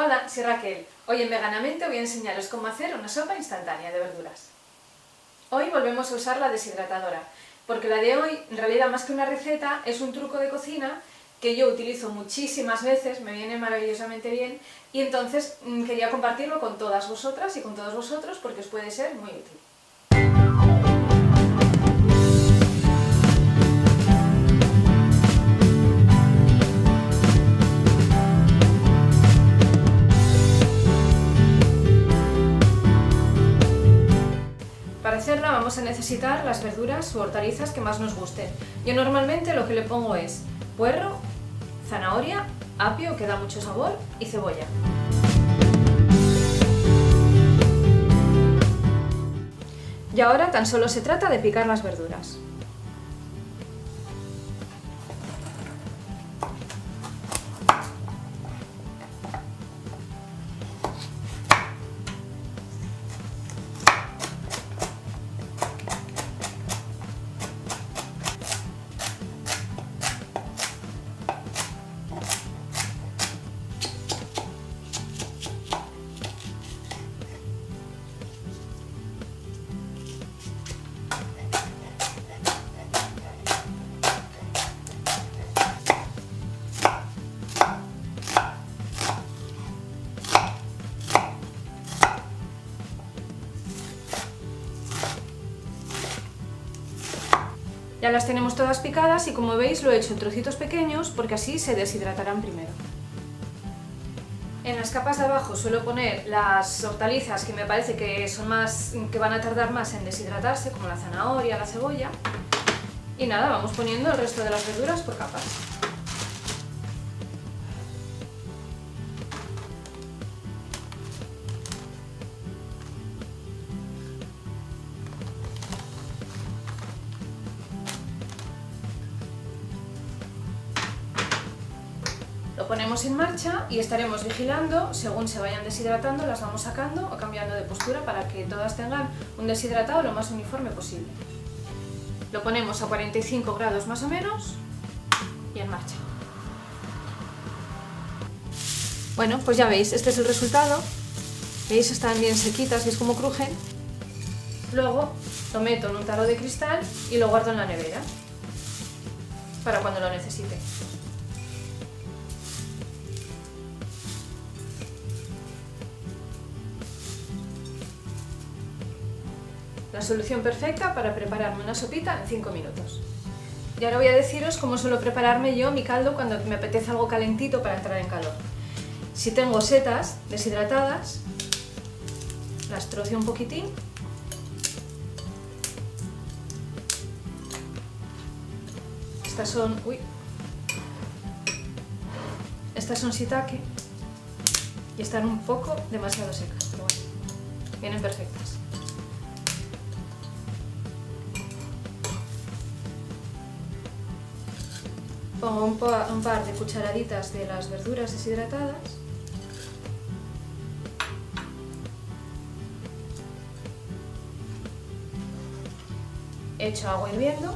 Hola, soy Raquel. Hoy en Veganamente voy a enseñaros cómo hacer una sopa instantánea de verduras. Hoy volvemos a usar la deshidratadora, porque la de hoy, en realidad más que una receta, es un truco de cocina que yo utilizo muchísimas veces, me viene maravillosamente bien, y entonces quería compartirlo con todas vosotras y con todos vosotros porque os puede ser muy útil. Para hacerla vamos a necesitar las verduras u hortalizas que más nos gusten. Yo normalmente lo que le pongo es puerro, zanahoria, apio, que da mucho sabor, y cebolla. Y ahora tan solo se trata de picar las verduras. Ya las tenemos todas picadas y como veis lo he hecho en trocitos pequeños porque así se deshidratarán primero. En las capas de abajo suelo poner las hortalizas que me parece que van a tardar más en deshidratarse, como la zanahoria, la cebolla. Y nada, vamos poniendo el resto de las verduras por capas. Lo ponemos en marcha y estaremos vigilando, según se vayan deshidratando, las vamos sacando o cambiando de postura para que todas tengan un deshidratado lo más uniforme posible. Lo ponemos a 45 grados más o menos y en marcha. Bueno, pues ya veis, este es el resultado. ¿Veis? Están bien sequitas, ¿veis cómo crujen? Luego lo meto en un tarro de cristal y lo guardo en la nevera para cuando lo necesite. La solución perfecta para prepararme una sopita en 5 minutos. Y ahora voy a deciros cómo suelo prepararme yo mi caldo cuando me apetece algo calentito para entrar en calor. Si tengo setas deshidratadas, las trocio un poquitín. Estas son shiitake y están un poco demasiado secas, pero bueno, vienen perfectas. Pongo un par de cucharaditas de las verduras deshidratadas. Echo agua hirviendo.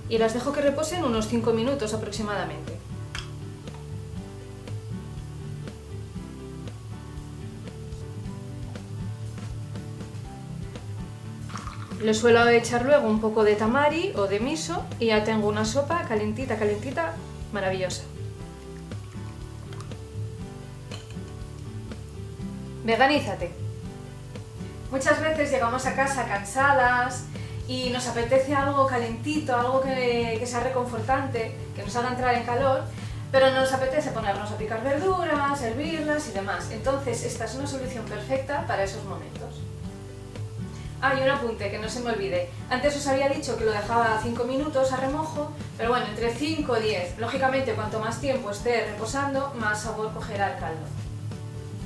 Y las dejo que reposen unos 5 minutos aproximadamente. Le suelo echar luego un poco de tamari o de miso y ya tengo una sopa calentita, calentita, maravillosa. Veganízate. Muchas veces llegamos a casa cansadas y nos apetece algo calentito, algo que sea reconfortante, que nos haga entrar en calor, pero no nos apetece ponernos a picar verduras, hervirlas y demás. Entonces esta es una solución perfecta para esos momentos. Ah, y un apunte, que no se me olvide. Antes os había dicho que lo dejaba 5 minutos a remojo, pero bueno, entre 5 y 10. Lógicamente, cuanto más tiempo esté reposando, más sabor cogerá el caldo.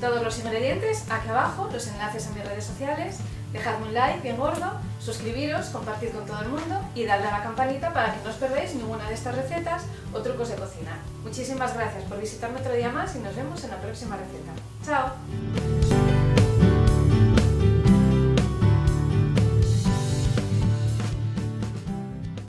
Todos los ingredientes aquí abajo, los enlaces a mis redes sociales. Dejadme un like bien gordo, suscribiros, compartid con todo el mundo y dadle a la campanita para que no os perdáis ninguna de estas recetas o trucos de cocina. Muchísimas gracias por visitarme otro día más y nos vemos en la próxima receta. ¡Chao!